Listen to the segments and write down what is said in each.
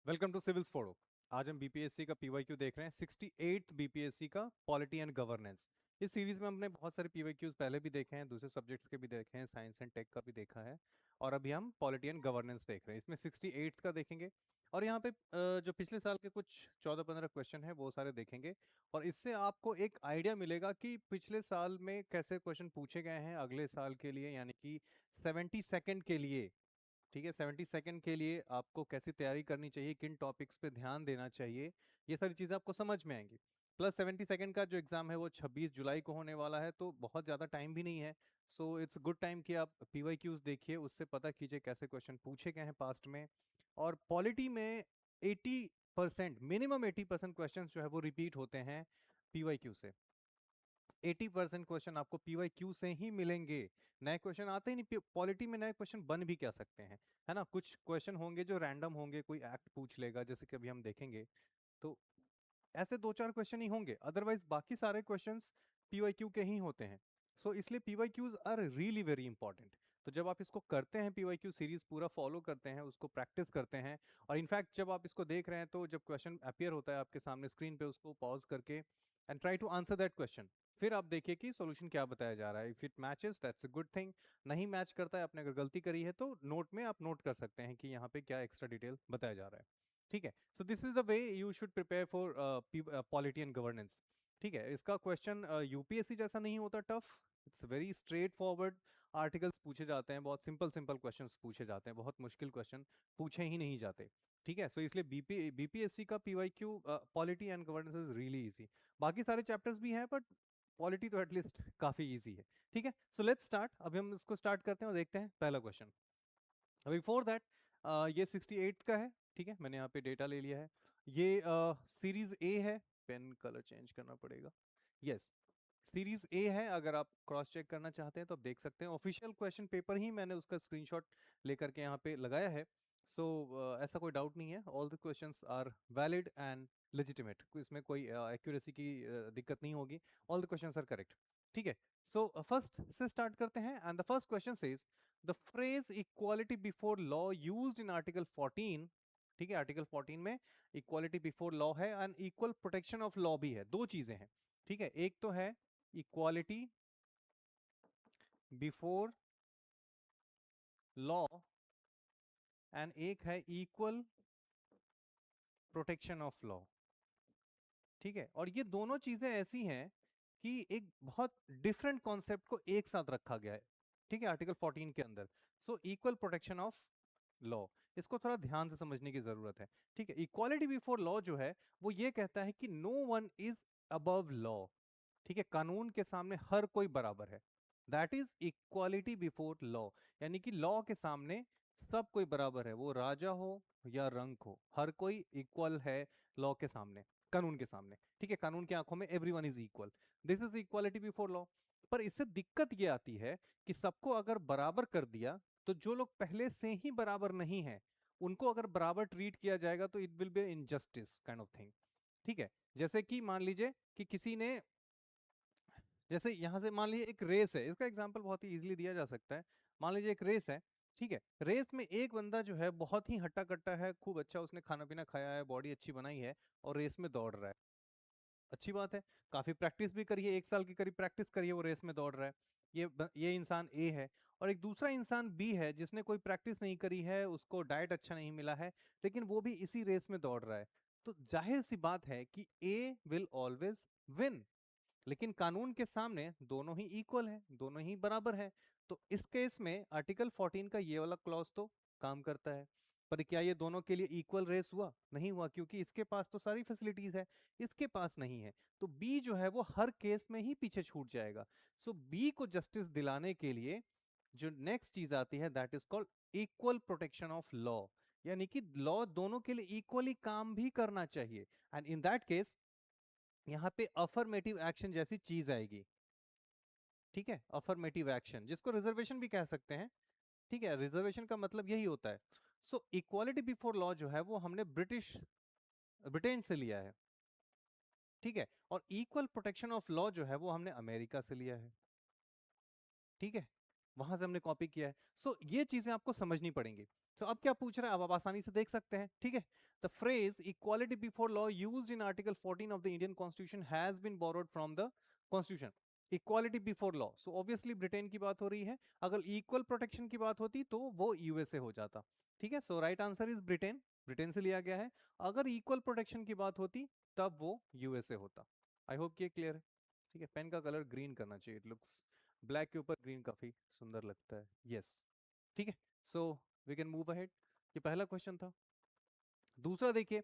Welcome to civils फोड़ो। आज हम BPSC का पीवाईक्यू देख रहे हैं, 68th बीपीएससी का पॉलिटी एंड गवर्नेंस। इस सीरीज में हमने बहुत सारे पीवाईक्यूज पहले भी देखे हैं, दूसरे सब्जेक्ट्स के भी देखे हैं, साइंस एंड टेक का भी देखा है, और अभी हम पॉलिटी एंड गवर्नेंस देख रहे हैं। इसमें 68th का देखेंगे और यहाँ पे जो पिछले साल के कुछ 14-15 क्वेश्चन हैं वो सारे देखेंगे, और इससे आपको एक आइडिया मिलेगा कि पिछले साल में कैसे क्वेश्चन पूछे गए हैं अगले साल के लिए, यानी कि 72nd के लिए। ठीक है, 72nd के लिए आपको कैसी तैयारी करनी चाहिए, किन टॉपिक्स पे ध्यान देना चाहिए, ये सारी चीज़ें आपको समझ में आएंगी। प्लस 72nd का जो एग्ज़ाम है वो 26 जुलाई को होने वाला है, तो बहुत ज़्यादा टाइम भी नहीं है। सो इट्स गुड टाइम कि आप पीवाईक्यूज देखिए, उससे पता कीजिए कैसे क्वेश्चन पूछे गए हैं पास्ट में। और पॉलिटी में 80%, मिनिमम 80% क्वेश्चन जो है वो रिपीट होते हैं पीवाईक्यू से। 80% क्वेश्चन आपको पीवाईक्यू से ही मिलेंगे, नए क्वेश्चन आते ही नहीं। पॉलिटी में नए क्वेश्चन बन भी क्या सकते हैं, है ना। कुछ क्वेश्चन होंगे जो रैंडम होंगे, कोई एक्ट पूछ लेगा जैसे कि अभी हम देखेंगे, तो ऐसे 2-4 क्वेश्चन ही होंगे, अदरवाइज बाकी सारे क्वेश्चंस पीवाईक्यू के ही होते हैं। सो इसलिए PYQs are really very important. तो जब आप इसको करते हैं, पीवाईक्यू सीरीज पूरा फॉलो करते हैं, उसको प्रैक्टिस करते हैं, और इनफैक्ट जब आप इसको देख रहे हैं तो जब क्वेश्चन अपीयर होता है आपके सामने स्क्रीन पे, उसको पॉज करके and try to answer that question. फिर आप देखिए कि सॉल्यूशन क्या बताया जा रहा है। If it matches that's a good thing, नहीं मैच करता है, आपने अगर गलती करी है तो नोट में आप नोट कर सकते हैं कि यहाँ पे क्या एक्स्ट्रा डिटेल बताया जा रहा है। ठीक है, so this is the way you should prepare for polity and governance. ठीक है, इसका क्वेश्चन यूपीएससी जैसा नहीं होता tough, it's very straight forward. Articles पूछे जाते हैं, बहुत सिंपल सिंपल क्वेश्चंस पूछे जाते हैं, बहुत मुश्किल क्वेश्चन पूछे ही नहीं जाते। ठीक है, सो इसलिए बीपीएससी का PYQ polity and governance is really easy. बाकी सारे चैप्टर्स भी हैं, बट पॉलिटी तो एटलीस्ट काफी इजी है। ठीक है, सो लेट्स स्टार्ट। अभी हम इसको स्टार्ट करते हैं और देखते हैं पहला क्वेश्चन। बिफोर दैट, ये 68 का है। ठीक है, मैंने यहाँ पे डेटा ले लिया है। ये सीरीज ए है, पेन कलर चेंज करना पड़ेगा। यस, सीरीज ए है। अगर आप क्रॉस चेक करना चाहते हैं तो आप देख सकते हैं, ऑफिशियल क्वेश्चन पेपर ही मैंने उसका स्क्रीनशॉट लेकर के यहाँ पे लगाया है। सो ऐसा कोई डाउट नहीं है, all the questions are valid and legitimate, इसमें कोई एक्यूरेसी की दिक्कत नहीं होगी। All the questions are correct. ठीक है, सो फर्स्ट से स्टार्ट करते हैं, and the first question says the phrase equality before law used in article 14। ठीक है, आर्टिकल 14 में इक्वालिटी बिफोर लॉ है and equal protection of law भी है, दो चीजें हैं। ठीक है, एक तो है इक्वालिटी बिफोर लॉ एंड एक है इक्वल प्रोटेक्शन ऑफ लॉ। ठीक है, और ये दोनों चीजें ऐसी हैं कि एक बहुत डिफरेंट कॉन्सेप्ट को एक साथ रखा गया है। ठीक है, आर्टिकल 14 के अंदर। So equal protection of law, इसको थोड़ा ध्यान से समझने की जरूरत है। ठीक है, इक्वालिटी बिफोर लॉ जो है वो ये कहता है कि no one is above law. ठीक है, कानून के सामने हर कोई बराबर है, that is equality before law. यानी कि लॉ के सामने सब कोई बराबर है, वो राजा हो या रंक हो, हर कोई इक्वल है लॉ के सामने, कानून के सामने। ठीक है, कानून की आंखों में everyone is equal, this is equality before law. पर इससे दिक्कत ये आती है कि सबको अगर बराबर कर दिया तो जो लोग पहले से ही बराबर नहीं है उनको अगर बराबर ट्रीट किया जाएगा तो it will B injustice kind of thing. ठीक है, जैसे कि मान लीजिए कि किसी ने, जैसे यहां से मान लीजिए एक रेस है, इसका एग्जांपल बहुत ही इजीली दिया जा सकता है। मान लीजिए एक रेस है। ठीक है, रेस में एक बंदा जो है बहुत ही हट्टा कट्टा है, खूब अच्छा उसने खाना पीना खाया है, बॉडी अच्छी बनाई है, और रेस में दौड़ रहा है। अच्छी बात है, काफी प्रैक्टिस भी करिए, 1 साल की करीब प्रैक्टिस करिए, वो रेस में दौड़ रहा है। ये इंसान ए है, और एक दूसरा इंसान बी है जिसने कोई प्रैक्टिस नहीं करी है, उसको डाइट अच्छा नहीं मिला है, लेकिन वो भी इसी रेस में दौड़ रहा है। तो जाहिर सी बात है कि ए विल ऑलवेज विन। लेकिन कानून के सामने दोनों ही इक्वल है, दोनों ही बराबर है। तो इस केस में आर्टिकल 14 का ये वाला क्लॉज तो काम करता है। पर क्या ये दोनों के लिए इक्वल रेस हुआ? नहीं हुआ, क्योंकि इसके पास तो सारी फैसिलिटीज है, इसके पास नहीं है। तो बी जो है वो हर केस में ही पीछे छूट जाएगा। सो बी को जस्टिस दिलाने के लिए जो नेक्स्ट चीज आती है that is called equal protection of law. यानी कि लॉ दोनों के लिए इक्वली काम भी करना चाहिए, एंड इन दैट केस यहाँ पे अफर्मेटिव एक्शन जैसी चीज आएगी। ठीक है, अफर्मेटिव एक्शन जिसको रिजर्वेशन भी कह सकते हैं। ठीक है, रिजर्वेशन का मतलब यही होता है। सो इक्वालिटी बिफोर लॉ जो है वो हमने ब्रिटेन से लिया है। ठीक है, और इक्वल प्रोटेक्शन ऑफ लॉ जो है वो हमने अमेरिका से लिया है। ठीक है, वहां से हमने कॉपी किया है। सो ये चीजें आपको समझनी पड़ेंगी। तो अब क्या पूछ रहा है, अब आप आसानी से देख सकते हैं, ठीक है। The phrase equality before law used in article 14 of the Indian constitution has been borrowed from the constitution. Equality before law, so obviously Britain की बात हो रही है। अगर इक्वल प्रोटेक्शन की बात होती तो वो यूएसए हो जाता, ठीक है। So right answer is Britain, Britain से लिया गया है। अगर इक्वल प्रोटेक्शन की बात होती तब वो यूएसए होता। आई होप कि ये क्लियर है, ठीक है। पेन का कलर ग्रीन करना चाहिए, इट लुक्स ब्लैक के ऊपर ग्रीन काफी सुंदर लगता है, यस, ठीक है। So we can move ahead. ये पहला क्वेश्चन था। दूसरा देखिए,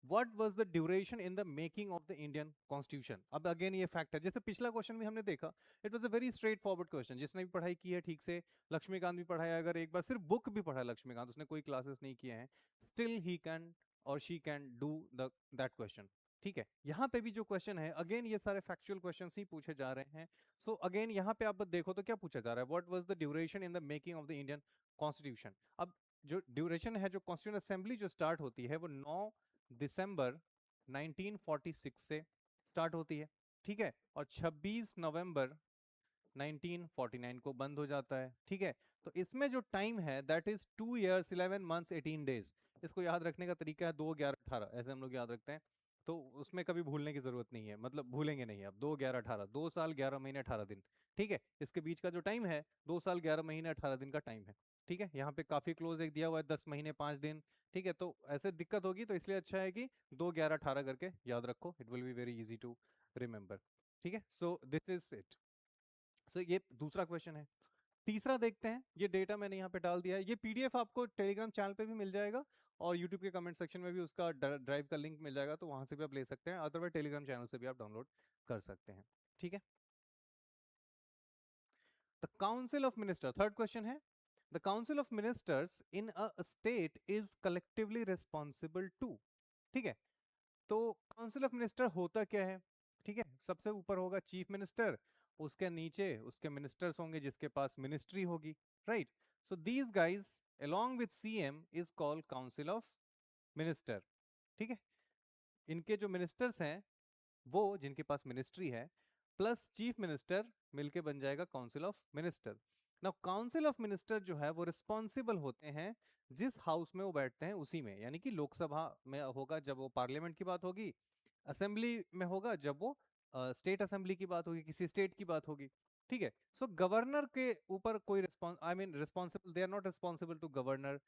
what was the duration in the making of the Indian constitution. अब अगेन ये फैक्ट है, जैसे पिछला क्वेश्चन भी हमने देखा, it was a very straightforward question. जिसने भी पढ़ाई की है ठीक से, लक्ष्मीकांत भी पढ़ाया, अगर एक बार सिर्फ बुक भी पढ़ा है लक्ष्मीकांत, उसने कोई क्लासेस नहीं किए हैं, स्टिल ही कैन और she can do the that question, ठीक है। यहाँ पे भी जो क्वेश्चन है, अगेन ये सारे फैक्चुअल क्वेश्चन ही पूछे जा रहे हैं। सो अगेन यहाँ पे आप देखो तो क्या पूछा जा रहा है, what was the duration in the making of the Indian constitution. अब जो ड्यूरेशन है, जो कॉन्स्टिट्यूशन असेंबली जो स्टार्ट होती है, वो 9 दिसंबर 1946 से स्टार्ट होती है, ठीक है, और 26 नवंबर 1949 को बंद हो जाता है, ठीक है। तो इसमें जो टाइम है that is 2 years 11 months 18 days। इसको याद रखने का तरीका है 2 11 18, ऐसे हम लोग याद रखते हैं। तो उसमें कभी भूलने की जरूरत नहीं है, मतलब भूलेंगे नहीं आप। 2 11 18, 2 साल 11 महीने 18 दिन, ठीक है। इसके बीच का जो टाइम है 2 साल 11 महीने 18 दिन का टाइम है, ठीक है। यहाँ पे काफी क्लोज एक दिया हुआ है 10 महीने 5 दिन, ठीक है। तो ऐसे दिक्कत होगी, तो इसलिए अच्छा है कि 2 11 18 करके याद रखो, it will be very easy to remember, ठीक है। So this is it. So ये दूसरा क्वेश्चन है। तीसरा देखते हैं, ये डेटा मैंने यहाँ पे डाल दिया है, ये पीडीएफ आपको टेलीग्राम चैनल पे भी मिल जाएगा, और यूट्यूब के कमेंट सेक्शन में भी उसका ड्राइव का लिंक मिल जाएगा, तो वहां से भी आप ले सकते हैं, अदरवाइज टेलीग्राम चैनल से भी आप डाउनलोड कर सकते हैं, ठीक है। The council of minister, third question है, the council of ministers in a state is collectively responsible to, ठीक है। तो काउंसिल ऑफ मिनिस्टर होता क्या है, ठीक है। सबसे ऊपर होगा चीफ मिनिस्टर, उसके नीचे उसके मिनिस्टर्स होंगे जिसके पास मिनिस्ट्री होगी, right. So these guys along with CM is called council of minister, ठीक है। इनके जो मिनिस्टर्स हैं वो जिनके पास मिनिस्ट्री है प्लस चीफ मिनिस्टर मिलके बन जाएगा council of minister. Now council of minister जो है वो रिस्पॉन्सिबल होते हैं जिस हाउस में वो बैठते हैं उसी में, यानी कि लोकसभा में होगा जब वो पार्लियामेंट की बात होगी, असेंबली में होगा जब वो स्टेट असेंबली की बात होगी, किसी स्टेट की बात होगी, ठीक है। सो गवर्नर के ऊपर कोई response, I mean responsible, they are not responsible to governor.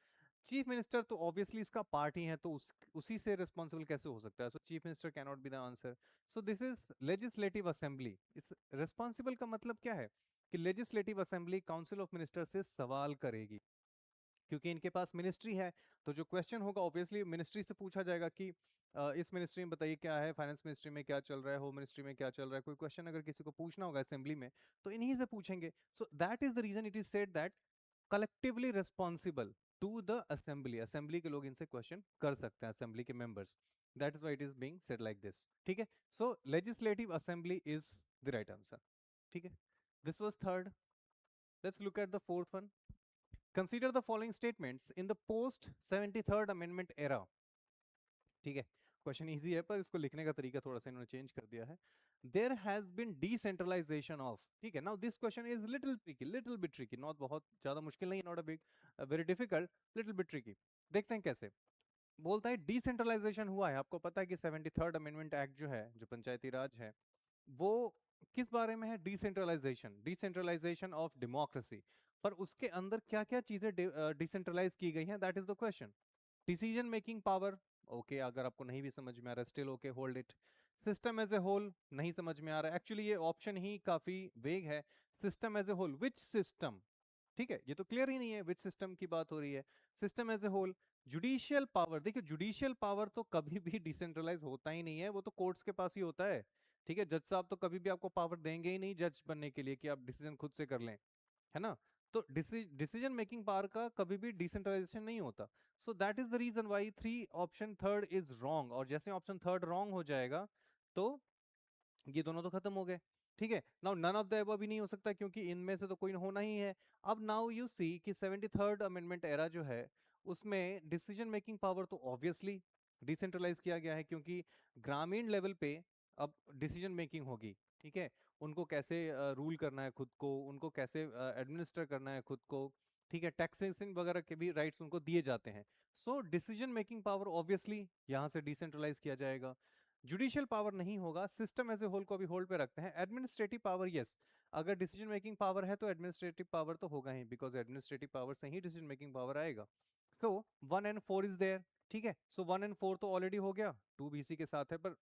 Chief minister तो ऑब्वियसली इसका पार्ट ही है, तो उसी से रिस्पॉन्सिबल कैसे हो सकता है, so chief minister can not be the answer. So this is legislative assembly. इस रिस्पॉन्सिबल का मतलब क्या है कि legislative assembly council of minister से सवाल करेगी, क्योंकि इनके पास मिनिस्ट्री है। तो जो क्वेश्चन होगा ऑब्वियसली मिनिस्ट्री से पूछा जाएगा कि इस मिनिस्ट्री में बताइए क्या है, फाइनेंस मिनिस्ट्री में क्या चल रहा है, होम मिनिस्ट्री में क्या चल रहा है, कोई क्वेश्चन अगर किसी को पूछना होगा असेंबली में तो इन्हीं से पूछेंगे। So that is the reason it is said that collectively responsible to the assembly. Assembly के लोग इनसे क्वेश्चन कर सकते हैं, असेंबली के members, that is why it is being said like this, ठीक है। So legislative assembly is the right answer, ठीक है। This was third. Let's look at the fourth one. Consider the following statements in the post 73rd amendment era, ठीक है। Question easy है पर इसको लिखने का तरीका थोड़ा सा इन्होंने चेंज कर दिया है। There has been decentralization of, ठीक है। Now this question is little bit tricky, not बहुत ज्यादा मुश्किल नहीं, not a big very difficult, little bit tricky. देखते हैं कैसे। बोलता है डिसेंट्रलाइजेशन हुआ है, आपको पता है कि 73rd अमेंडमेंट एक्ट जो है, जो पंचायती राज है, वो किस बारे में है, डिसेंट्रलाइजेशन, डिसेंट्रलाइजेशन ऑफ डेमोक्रेसी। पर उसके अंदर क्या क्या चीजें डिसेंट्रलाइज की गई हैं, that is the question. Decision making power, okay, अगर आपको नहीं भी समझ में आ रहा है still okay, hold it. System as a whole नहीं समझ में आ रहा है, एक्चुअली ये ऑप्शन ही काफी वेग है। System as a whole, which system, ठीक है, ये तो क्लियर ही नहीं है विच सिस्टम की बात हो रही है। System as a whole. Judicial power, देखिए जुडिशियल पावर तो कभी भी डिसेंट्रलाइज होता ही नहीं है, वो तो कोर्ट्स के पास ही होता है, ठीक है। जज साहब तो कभी भी आपको पावर देंगे ही नहीं जज बनने के लिए कि आप डिसीजन खुद से कर लें, है ना। तो डिसीजन मेकिंग पावर का कभी भी डिसेंट्रलाइजेशन नहीं होता। So that is the reason why three option third is wrong, और जैसे ऑप्शन थर्ड रॉन्ग हो जाएगा तो ये दोनों तो खत्म हो गए, ठीक है। Now none of the above भी नहीं हो सकता क्योंकि इनमें से तो कोई होना ही है। अब नाउ यू सी कि 73rd अमेंडमेंट एरा जो है उसमें डिसीजन मेकिंग पावर तो ऑब्वियसली डिसेंट्रलाइज किया गया है, क्योंकि ग्रामीण लेवल पे अब डिसीजन मेकिंग होगी, ठीक है, उनको कैसे रूल करना है खुद को, उनको कैसे एडमिनिस्टर करना है खुद को, ठीक है, टैक्सेशन वगैरह के भी राइट्स उनको दिए जाते हैं। So decision making power obviously यहाँ से डिसेंट्रलाइज किया जाएगा। जुडिशियल पावर नहीं होगा, सिस्टम एज ए होल को अभी होल्ड पे रखते हैं। एडमिनिस्ट्रेटिव पावर, यस, अगर डिसीजन मेकिंग पावर है तो एडमिनिस्ट्रेटिव पावर तो होगा ही, बिकॉज एडमिनिस्ट्रेटिव पावर से ही डिसीजन मेकिंग पावर आएगा। सो 1 and 4 इज देयर, ठीक है, सो 1 and 4 तो ऑलरेडी हो गया, 2 BC के साथ है, पर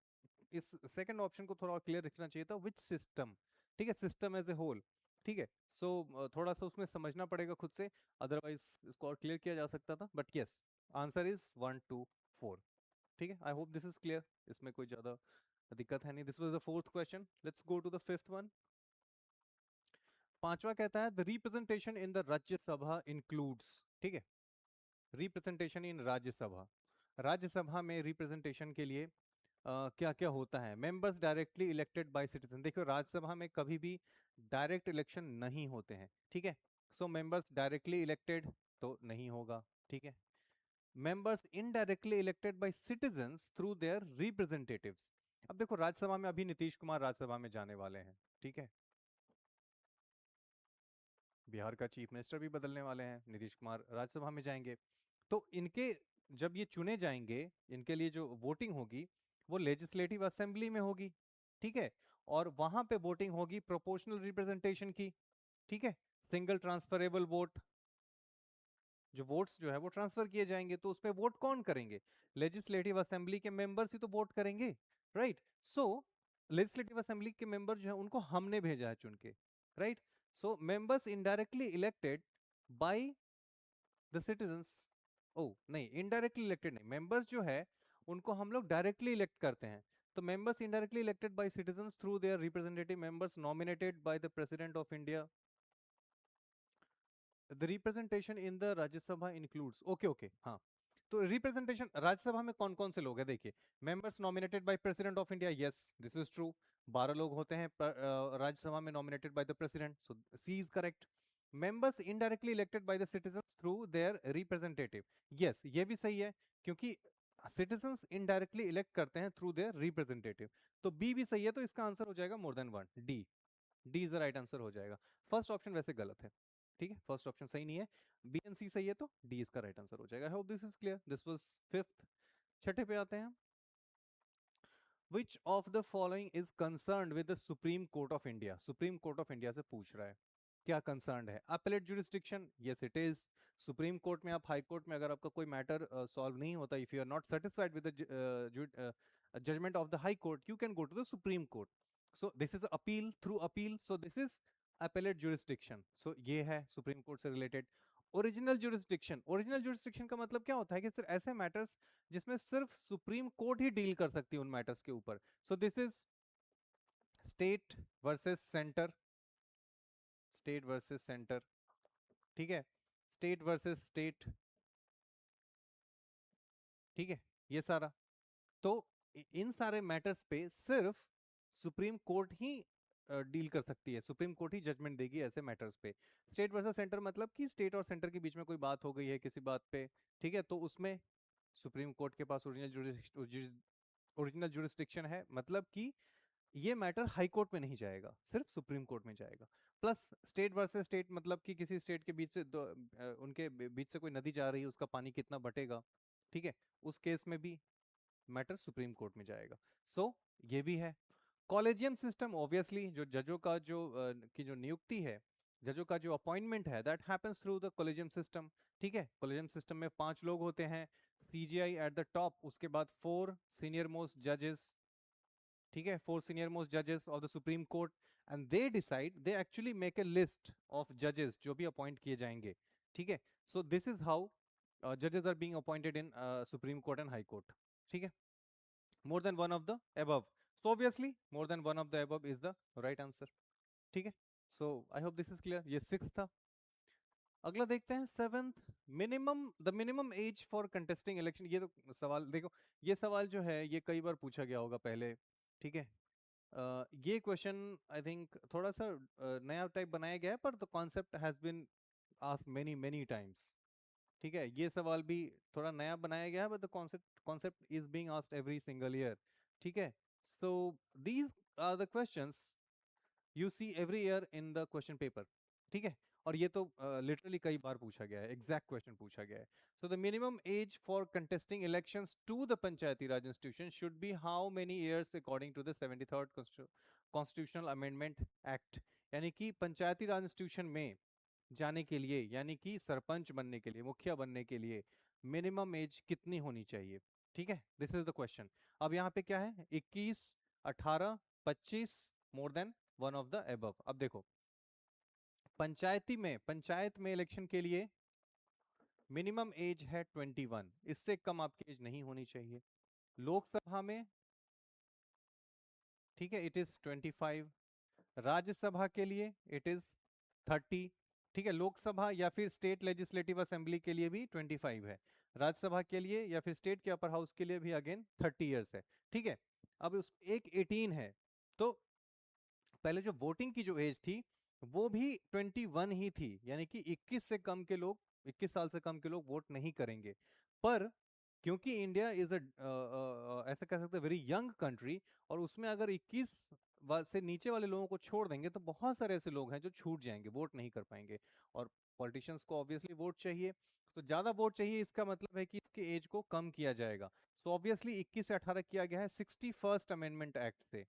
इस सेकंड ऑप्शन को थोड़ा और क्लियर रखना चाहिए था, विच सिस्टम, ठीक है, सिस्टम एज ए होल, ठीक है। सो थोड़ा सा उसमें समझना पड़ेगा खुद से, अदरवाइज इसको और क्लियर किया जा सकता था, बट यस, आंसर इज 1 2 4, ठीक है। I hope this is clear, इसमें कोई ज्यादा दिक्कत है नहीं। This was the fourth question, let's go to the fifth one. पांचवा कहता है the representation in the Rajya Sabha includes, ठीक है, रिप्रेजेंटेशन इन राज्यसभा, राज्यसभा में रिप्रेजेंटेशन के लिए क्या क्या होता है। Members directly elected by citizen, देखो राज्यसभा में कभी भी डायरेक्ट इलेक्शन नहीं होते हैं, ठीक है। सो मेंबर्स डायरेक्टली इलेक्टेड तो नहीं होगा, ठीक है। Members indirectly elected bye citizens through there representatives, अब देखो राज्यसभा में अभी नीतीश कुमार राज्यसभा में जाने वाले हैं, ठीक है, बिहार का चीफ मिनिस्टर भी बदलने वाले हैं, नीतीश कुमार राज्यसभा में जाएंगे, तो इनके जब ये चुने जाएंगे, इनके लिए जो वोटिंग होगी वो लेजिस्लेटिव असेंबली में होगी, ठीक है, और वहां पे वोटिंग होगी प्रोपोर्शनल रिप्रेजेंटेशन की, ठीक है, सिंगल ट्रांसफरेबल वोट, जो वोट्स जो है वो ट्रांसफर किए जाएंगे, तो उस पे वोट कौन करेंगे, लेजिस्लेटिव असेंबली के मेंबर्स ही तो वोट करेंगे, राइट। सो लेजिस्लेटिव असेंबली के मेंबर जो है उनको हमने भेजा है चुन के, right. So members indirectly elected by the citizens, oh नहीं, इनडायरेक्टली इलेक्टेड नहीं, मेंबर्स जो है उनको हम लोग डायरेक्टली इलेक्ट करते हैं, तो members indirectly elected bye citizens through their representative members nominated by the president of India. The representation in the Rajya Sabha includes, okay okay, हाँ, तो रिप्रेजेंटेशन राज्यसभा में कौन कौन से लोग हैं, देखिए, members nominated by president of India, yes this is true, 12 लोग होते हैं राज्यसभा में nominated by the president, so C is correct. Members indirectly elected by the citizens through their representative, yes ये भी सही है, क्योंकि सिटीजंस इनडायरेक्टली इलेक्ट करते हैं थ्रू देयर रिप्रेजेंटेटिव, तो बी भी सही है, तो इसका आंसर हो जाएगा मोर than one, D, D is the right answer हो जाएगा। फर्स्ट ऑप्शन वैसे गलत है, ठीक है, फर्स्ट ऑप्शन सही नहीं है, बी एंड सी सही है, तो डी इसका राइट आंसर हो जाएगा। आई hope this is clear, this was fifth. छठे पे आते हैं, विच of the following is concerned with the supreme court of India, supreme court of India से पूछ रहा है, क्या कंसर्न है, appellate jurisdiction, yes it is, supreme court में आप हाई कोर्ट में अगर आपका कोई मैटर सॉल्व नहीं होता, if you are not satisfied with the judgement of the high court, you can go to the supreme court, so this is appeal, through appeal, so this is appellate jurisdiction, so ये है supreme court से related. Original jurisdiction, original jurisdiction का मतलब क्या होता है कि सिर्फ ऐसे मैटर्स जिसमें सिर्फ सुप्रीम कोर्ट ही डील कर सकती है उन मैटर्स के ऊपर, सो this is state versus centre, state versus centre, ठीक है, स्टेट वर्सेस स्टेट, ठीक है, ये सारा, तो इन सारे मैटर्स पे सिर्फ सुप्रीम कोर्ट ही डील कर सकती है, सुप्रीम कोर्ट ही जजमेंट देगी ऐसे मैटर्स पे। स्टेट वर्सेस सेंटर मतलब कि स्टेट और सेंटर के बीच में कोई बात हो गई है किसी बात पे, ठीक है, तो उसमें सुप्रीम कोर्ट के पास ओरिजिनल जुरिस्डिक्शन है, मतलब कि ये मैटर हाई कोर्ट में नहीं जाएगा, सिर्फ सुप्रीम कोर्ट में जाएगा। प्लस स्टेट वर्सेस स्टेट मतलब कि किसी स्टेट के बीच से उनके बीच से कोई नदी जा रही है, उसका पानी कितना बटेगा, ठीक है, उस केस में भी मैटर सुप्रीम कोर्ट में जाएगा। सो ये भी है। कॉलेजियम सिस्टम, ऑब्वियसली जो जजों का जो की जो नियुक्ति है, जजों का जो अपॉइंटमेंट है, that happens through the collegium system, ठीक है, कॉलेजियम सिस्टम में 5 लोग होते हैं, सीजीआई एट द टॉप, उसके बाद 4 सीनियर मोस्ट जजेस, ठीक है, 4 सीनियर मोस्ट जजेस of the supreme court, and they decide, they actually make a list of जजेस जो भी अपॉइंट किए जाएंगे, ठीक है। सो दिस इज हाउ जजेस are being appointed in supreme court and high court, ठीक है, more than one of the above, so obviously more than one of the above is the right answer, ठीक है। so I hope this is clear, ये six था। अगला देखते हैं seventh, minimum, the minimum age for contesting election, ये तो सवाल देखो, ये सवाल जो है ये कई बार पूछा गया होगा पहले, ठीक है। ये क्वेश्चन आई थिंक थोड़ा सा नया टाइप बनाया गया है, पर the concept has been asked many many times, ठीक है, ये सवाल भी थोड़ा नया बनाया गया है, but the concept is being asked every single year, ठीक है। So these are the questions you see every year in the question paper, ठीक है। और ये तो लिटरली कई बार पूछा गया है, एग्जैक्ट क्वेश्चन पूछा गया है। So the minimum age for contesting elections to the Panchayati Raj institution should be how many years according to the 73rd constitutional amendment act. यानी कि पंचायती राज इंस्टीट्यूशन में जाने के लिए, यानी कि सरपंच बनने के लिए, मुखिया बनने के लिए मिनिमम एज कितनी होनी चाहिए, ठीक है। This is the question. अब यहाँ पे क्या है, 21, 18, 25, मोर than one of the above. अब देखो, पंचायत में इलेक्शन के लिए मिनिमम एज है 21, इससे कम आपकी एज नहीं होनी चाहिए। लोकसभा में, ठीक है, इट इज 25। राज्यसभा के लिए इट इज 30, ठीक है। लोकसभा या फिर स्टेट लेजिस्लेटिव असेंबली के लिए भी 25 है। राज्यसभा के लिए या फिर स्टेट के अपर हाउस के लिए भी अगेन 30 ईयर्स है, ठीक है। अब उस एक 18 है, तो पहले जो वोटिंग की जो एज थी वो भी 21 ही थी, यानी कि 21 से कम के लोग, 21 साल से कम के लोग वोट नहीं करेंगे। पर क्योंकि इंडिया इज ऐसा कह सकते हैं वेरी यंग कंट्री, और उसमें अगर 21 से नीचे वाले लोगों को छोड़ देंगे तो बहुत सारे ऐसे लोग हैं जो छूट जाएंगे, वोट नहीं कर पाएंगे। और पॉलिटिशियंस को ऑब्वियसली वोट चाहिए, तो ज्यादा वोट चाहिए, इसका मतलब है कि इसके एज को कम किया जाएगा। सो ऑब्वियसली 21 से 18 किया गया है 61st अमेंडमेंट एक्ट से,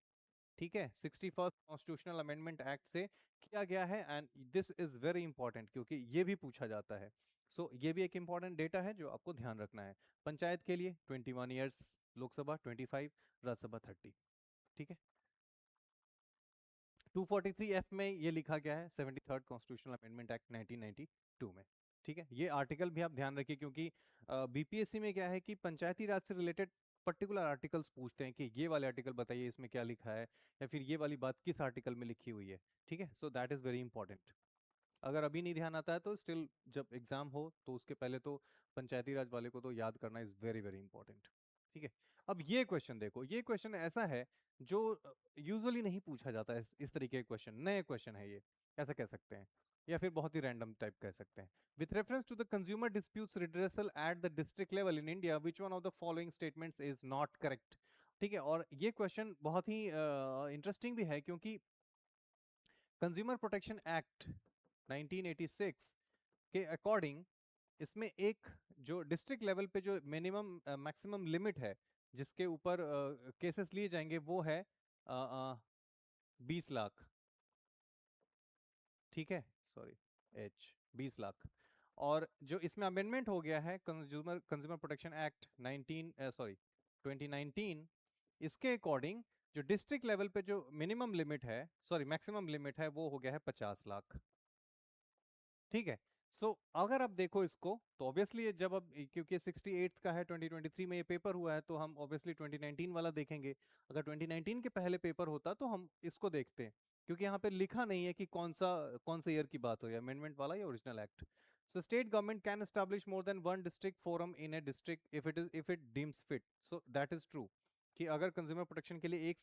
ठीक है। 61st कॉन्स्टिट्यूशनल अमेंडमेंट एक्ट से किया गया है, and this is very important क्योंकि ये भी पूछा जाता है। सो ये भी एक इंपॉर्टेंट डेटा है जो आपको ध्यान रखना है। पंचायत के लिए 21 ईयर्स, लोकसभा 25, राज्यसभा 30, ठीक है। 243 एफ में ये लिखा गया है 73rd कॉन्स्टिट्यूशनल अमेंडमेंट एक्ट 1992 में, ठीक है। ये आर्टिकल भी आप ध्यान रखिए, क्योंकि बीपीएससी में क्या है कि पंचायती राज से रिलेटेड पर्टिकुलर आर्टिकल्स पूछते हैं कि ये वाले आर्टिकल बताइए, इसमें क्या लिखा है, या फिर ये वाली बात किस आर्टिकल में लिखी हुई है, ठीक है। सो दैट इज वेरी इंपॉर्टेंट। अगर अभी नहीं ध्यान आता है तो स्टिल जब एग्जाम हो तो उसके पहले तो पंचायती राज वाले को तो याद करना इज वेरी वेरी इंपॉर्टेंट, ठीक है। अब ये क्वेश्चन देखो, ये क्वेश्चन ऐसा है जो यूजुअली नहीं पूछा जाता है, इस तरीके के क्वेश्चन, नए क्वेश्चन है ये, ऐसा कह सकते हैं, या फिर बहुत ही रैंडम टाइप कह सकते हैं। With reference to the consumer disputes redressal at the district level in India, which one of the following statements is not correct, ठीक है। और ये क्वेश्चन बहुत ही इंटरेस्टिंग भी है, क्योंकि कंज्यूमर प्रोटेक्शन एक्ट 1986 के अकॉर्डिंग इसमें एक जो डिस्ट्रिक्ट लेवल पे जो मिनिमम मैक्सिमम लिमिट है जिसके ऊपर केसेस लिए जाएंगे वो है 20 लाख, ठीक है, सॉरी, एच 20 लाख। और जो इसमें अमेंडमेंट हो गया है कंज्यूमर प्रोटेक्शन एक्ट 2019, इसके अकॉर्डिंग जो डिस्ट्रिक्ट लेवल पे जो मिनिमम लिमिट है, सॉरी मैक्सिमम लिमिट है, वो हो गया है 50 लाख, ठीक है। सो अगर आप देखो इसको तो ऑब्वियसली जब अब क्योंकि 68 का है, 2023 में ये पेपर हुआ है, तो हम ऑब्वियसली 2019 वाला देखेंगे। अगर 2019 के पहले पेपर होता तो हम इसको देखते हैं, क्योंकि यहाँ पे लिखा नहीं है कि कौन सा ईयर की बात हो, या अमेंडमेंट वाला या original act. So state government can establish more than one district forum in A district if it deems fit. So that is true कि अगर कंज्यूमर प्रोटेक्शन के लिए एक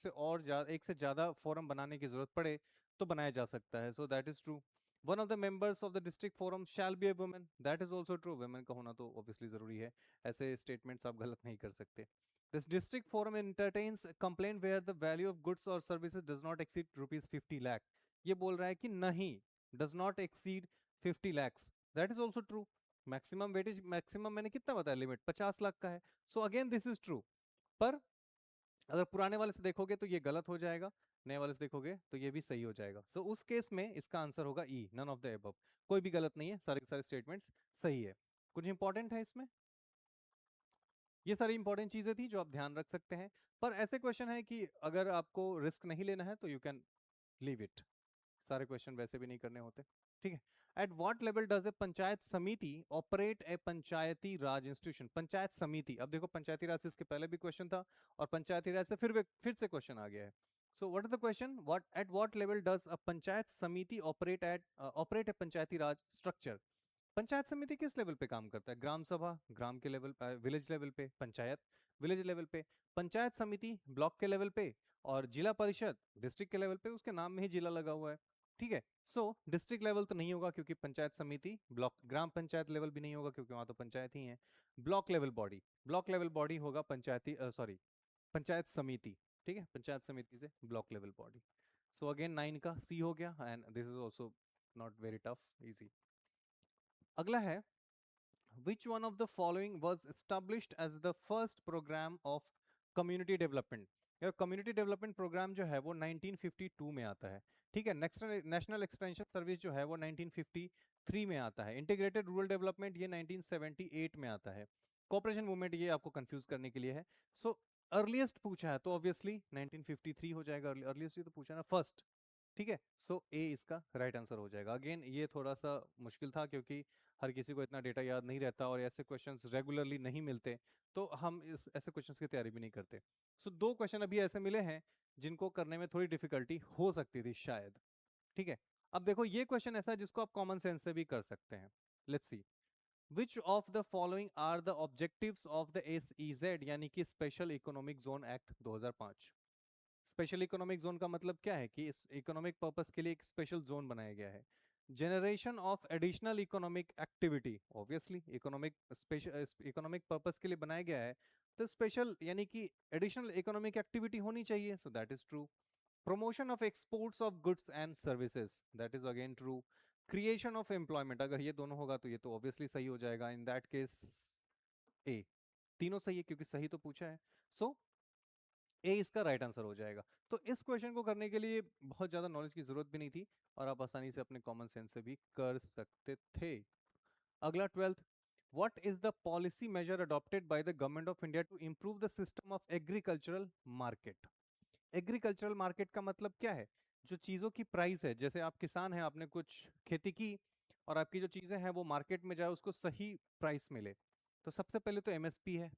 से ज्यादा फोरम बनाने की जरूरत पड़े तो बनाया जा सकता है। सो that is true. One of the members of the district forum shall be A women, that is also true. Women का होना तो ऑब्वियसली जरूरी है, ऐसे स्टेटमेंट्स आप गलत नहीं कर सकते। This district forum entertains complaint where the value of goods or services does not exceed rupees 50 lakh। ये बोल रहा है कि नहीं, does not exceed 50 lakhs, that is also true। Maximum weightage, maximum मैंने कितना बताया, लिमिट 50 लाख का है। So again this is true. पर अगर पुराने वाले से देखोगे तो ये गलत हो जाएगा, नए वाले से देखोगे तो ये भी सही हो जाएगा। सो उस केस में इसका आंसर होगा ई, नन ऑफ द एबव। कोई भी गलत नहीं है, सारे के सारे स्टेटमेंट्स सही है। कुछ इंपॉर्टेंट है इसमें, ये सारी इंपॉर्टेंट चीजें थी जो आप ध्यान रख सकते हैं। पर ऐसे क्वेश्चन है कि अगर आपको रिस्क नहीं लेना है तो यू कैन लीव इट, सारे क्वेश्चन वैसे भी नहीं करने होते, ठीक है। At what level does a panchayat समिति ऑपरेट ए पंचायती राज इंस्टीट्यूशन। पंचायत समिति, अब देखो पंचायती राज से इसके पहले भी क्वेश्चन था, और पंचायती राज से फिर से क्वेश्चन आ गया है। So what is the question, what at what level does a panchayat समिति ऑपरेट ए पंचायती राज स्ट्रक्चर। पंचायत समिति किस लेवल पे काम करता है, ग्राम सभा ग्राम के लेवल, विलेज लेवल पे, पंचायत विलेज लेवल पे, पंचायत समिति ब्लॉक के लेवल पे, और जिला परिषद डिस्ट्रिक्ट के लेवल पे, उसके नाम में ही जिला लगा हुआ है, ठीक है। सो डिस्ट्रिक्ट लेवल तो नहीं होगा क्योंकि पंचायत समिति, ब्लॉक ग्राम पंचायत लेवल भी नहीं होगा क्योंकि वहां तो पंचायत ही है। ब्लॉक लेवल बॉडी होगा पंचायती, सॉरी, पंचायत समिति, ठीक है, पंचायत समिति से block level body. So again 9 का सी हो गया, and this is also not very tough, easy. अगला है, which one of the following was established as the first program of community development? या कम्युनिटी डेवलपमेंट प्रोग्राम जो है वो 1952 में आता है, ठीक है। नेक्स्ट नेशनल एक्सटेंशन सर्विस जो है वो 1953 में आता है। इंटीग्रेटेड रूरल डेवलपमेंट ये 1978 में आता है। कोऑपरेशन मूवमेंट ये आपको कंफ्यूज करने के लिए है। सो अर्लीस्ट पूछा है तो ऑब्वियसली 1953 हो जाएगा, अर्लीस्ट ही तो पूछा ना, फर्स्ट, ठीक है। सो ए इसका राइट आंसर हो जाएगा। अगेन ये थोड़ा सा मुश्किल था क्योंकि हर किसी को इतना डेटा याद नहीं रहता और ऐसे क्वेश्चंस रेगुलरली नहीं मिलते, तो हम इस ऐसे क्वेश्चंस की तैयारी भी नहीं करते। सो दो क्वेश्चन अभी ऐसे मिले हैं जिनको करने में थोड़ी डिफिकल्टी हो सकती थी शायद, ठीक है। अब देखो ये क्वेश्चन ऐसा है जिसको आप कॉमन सेंस से भी कर सकते हैं। Let's see, which of the following are the objectives of the SEZ यानी कि special economic zone act 2005। Special economic zone का मतलब क्या है कि इस इकोनॉमिक पर्पस के लिए एक स्पेशल जोन बनाया गया है। Generation of additional economic activity, obviously economic special economic purpose के लिए बनाया गया है, तो स्पेशल यानी कि एडिशनल इकोनॉमिक एक्टिविटी होनी चाहिए, सो that is true. Promotion of exports of goods and services, that is again true. Creation of employment, अगर ये दोनों होगा तो ये तो ऑब्वियसली सही हो जाएगा, इन दैट केस ए। तीनों सही है क्योंकि सही तो पूछा है, सो ए इसका राइट आंसर हो जाएगा। तो इस क्वेश्चन को करने के लिए बहुत ज्यादा नॉलेज की जरूरत भी नहीं थी और आप आसानी से अपने कॉमन सेंस से भी कर सकते थे। अगला 12th, what is the policy measure adopted by the government of India to improve the system of agricultural market? Agricultural market का मतलब क्या है? जो चीजों की प्राइस है, जैसे आप किसान हैं, आपने कुछ खेती की और आपकी जो चीजें हैं वो मार्केट में जाए, उसको सही प्राइस मिले, तो सबसे पहले तो एमएसपी है,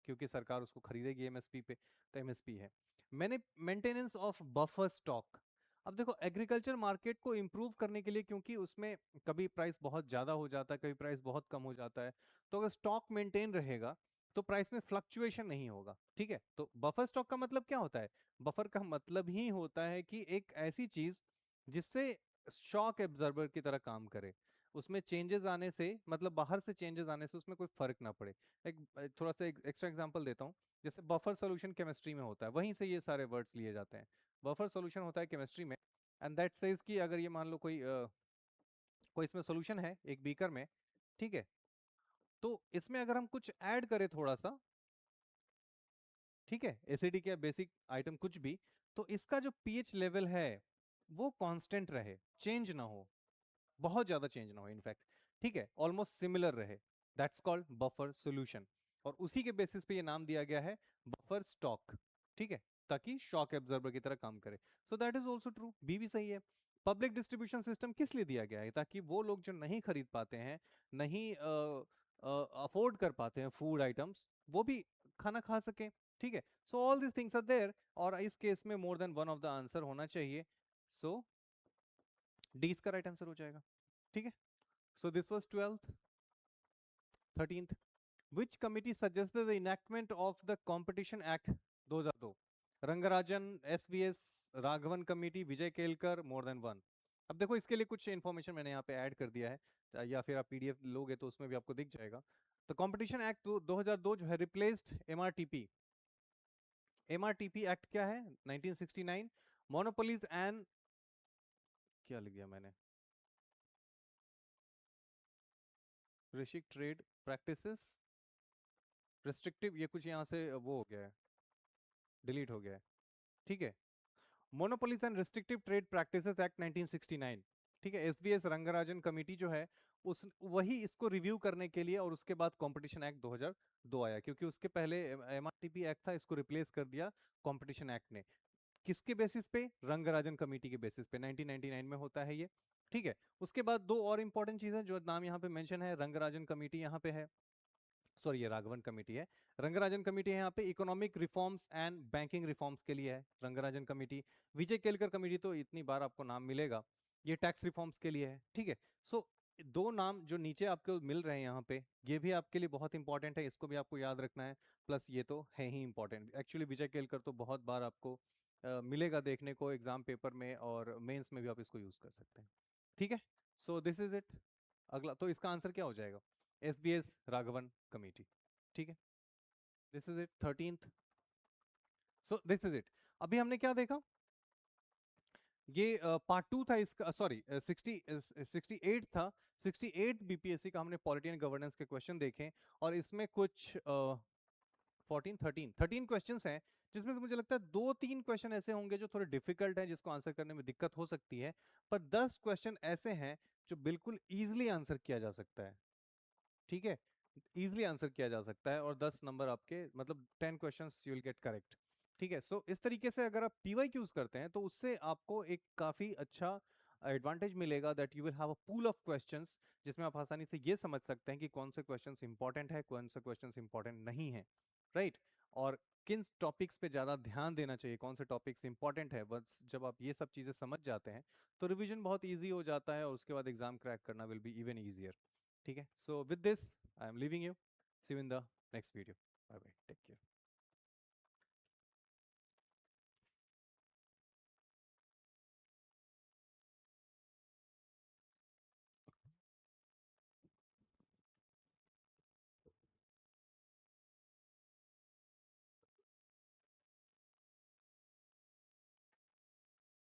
क्योंकि सरकार उसको खरीदेगी एमएसपी पे, तो एमएसपी है। मैंने मेंटेनेंस ऑफ बफर स्टॉक। अब देखो एग्रीकल्चर मार्केट को इंप्रूव करने के लिए, क्योंकि उसमें कभी प्राइस बहुत ज्यादा हो जाता है, कभी प्राइस बहुत कम हो जाता है, तो अगर स्टॉक मेंटेन रहेगा तो प्राइस में फ्लक्चुएशन नहीं होगा, ठीक है। तो बफर स्टॉक का मतलब क्या होता है? बफर का मतलब ही होता है कि एक ऐसी चीज जिससे शॉक एब्जॉर्बर की तरह काम करे, उसमें चेंजेस आने से, मतलब बाहर से चेंजेस आने से उसमें कोई फर्क ना पड़े। थोड़ा सा एक्स्ट्रा एग्जांपल देता हूँ। जैसे बफर सॉल्यूशन केमिस्ट्री में होता है, वहीं से ये सारे वर्ड्स लिए जाते हैं। बफर सॉल्यूशन होता है केमिस्ट्री में, एंड दैट सेज कि अगर ये मान लो कोई कोई इसमें सॉल्यूशन है एक बीकर में, ठीक है, तो इसमें अगर हम कुछ ऐड करें थोड़ा सा, ठीक है, एसिडिक या बेसिक आइटम कुछ भी, तो इसका जो पीएच लेवल है वो कांस्टेंट रहे, चेंज ना हो, बहुत ज्यादा चेंज ना हो इनफैक्ट, ठीक है, ऑलमोस्ट सिमिलर रहे, दैट्स कॉल्ड बफर सॉल्यूशन। और उसी के बेसिस पे ये नाम दिया गया है बफर स्टॉक, ठीक है, ताकि शॉक एब्जॉर्बर की तरह काम करे। So that is also true, B भी सही है। पब्लिक डिस्ट्रीब्यूशन सिस्टम किस लिए दिया गया है? ताकि वो लोग जो नहीं खरीद पाते हैं, नहीं अफोर्ड कर पाते हैं फूड आइटम्स, वो भी खाना खा सकें, ठीक है। So all this things are there, और इस केस में more than one of the answer होना चाहिए, सो डी इसका राइट आंसर हो जाएगा, ठीक है। So this was 12th। 13th, which committee suggested the enactment of the Competition Act 2002? Rangarajan, SVS, Raghavan committee, Vijay Kelkar, more than one. अब देखो इसके लिए कुछ इंफॉर्मेशन मैंने यहाँ पे ऐड कर दिया है, या फिर आप पीडीएफ लोगे तो उसमें भी आपको दिख जाएगा। तो कंपटीशन एक्ट 2002 जो है रिप्लेस्ड एमआरटीपी। एमआरटीपी एक्ट क्या है? 1969। मोनोपोलीज एंड, क्या लिख दिया मैंने, रिस्ट्रिक्ट ट्रेड प्रैक्टिसेस, रिस्ट्रिक्टिव, ये कुछ यहाँ से वो हो गया है, डिलीट हो गया है, ठीक है। Monopolies and restrictive trade practices act 1969, ठीक है। एसबीएस रंगराजन कमेटी जो है उस वही इसको रिव्यू करने के लिए, और उसके बाद कंपटीशन एक्ट 2002 आया, क्योंकि उसके पहले एमआरटीपी एक्ट था, इसको रिप्लेस कर दिया कंपटीशन एक्ट ने। किसके बेसिस पे? रंगराजन कमेटी के बेसिस पे, 1999 में होता है ये, ठीक है। उसके बाद दो और इंपॉर्टेंट चीजें जो नाम यहाँ पे मेंशन है, रंगराजन कमेटी यहाँ पे है, सॉरी ये राघवन कमेटी है, रंगराजन कमेटी है यहाँ पे economic reforms and banking reforms के लिए है रंगराजन कमेटी। विजय केलकर कमेटी तो इतनी बार आपको नाम मिलेगा, ये टैक्स रिफॉर्म्स के लिए है, ठीक है। सो दो नाम जो नीचे आपको मिल रहे हैं यहाँ पे, ये भी आपके लिए बहुत इंपॉर्टेंट है, इसको भी आपको याद रखना है, प्लस ये तो है ही इंपॉर्टेंट। एक्चुअली विजय केलकर तो बहुत बार आपको मिलेगा देखने को एग्जाम पेपर में, और मेंस में भी आप इसको यूज कर सकते हैं, ठीक है। So this is it. अगला तो इसका आंसर क्या हो जाएगा? एसबीएस राघवन कमेटी, ठीक है। This is it 13th। So this is it. अभी हमने क्या देखा? ये पार्ट 2 था इसका, सॉरी 68 था। 68 बीपीएससी का हमने पॉलिटी एंड गवर्नेंस के क्वेश्चन देखे, और इसमें कुछ 13 क्वेश्चंस हैं, जिसमें से मुझे लगता है 2-3 क्वेश्चन ऐसे होंगे जो थोड़े डिफिकल्ट हैं, जिसको आंसर करने में दिक्कत हो सकती है, पर 10 क्वेश्चन ऐसे हैं जो बिल्कुल इजीली आंसर किया जा सकता है। ठीक है, इजीली आंसर किया जा सकता है, और 10 नंबर आपके, मतलब 10 questions you will get correct. ठीक है, सो इस तरीके से अगर आप पीवाई यूज करते हैं तो उससे आपको एक काफी अच्छा एडवांटेज मिलेगा, that you will have a pool of questions, जिसमें आप आसानी से ये समझ सकते हैं कि कौन से क्वेश्चंस इंपॉर्टेंट है, कौन से क्वेश्चंस इंपॉर्टेंट नहीं है, राइट। और किन टॉपिक्स पे ज़्यादा ध्यान देना चाहिए, कौन से टॉपिक्स इंपॉर्टेंट है, बस जब आप ये सब चीज़ें समझ जाते हैं तो रिवीजन बहुत ईजी हो जाता है, और उसके बाद एग्जाम क्रैक करना विल बी इवन ईजियर। ठीक है, so with this I am leaving you, see you in the next video, bye bye, take care.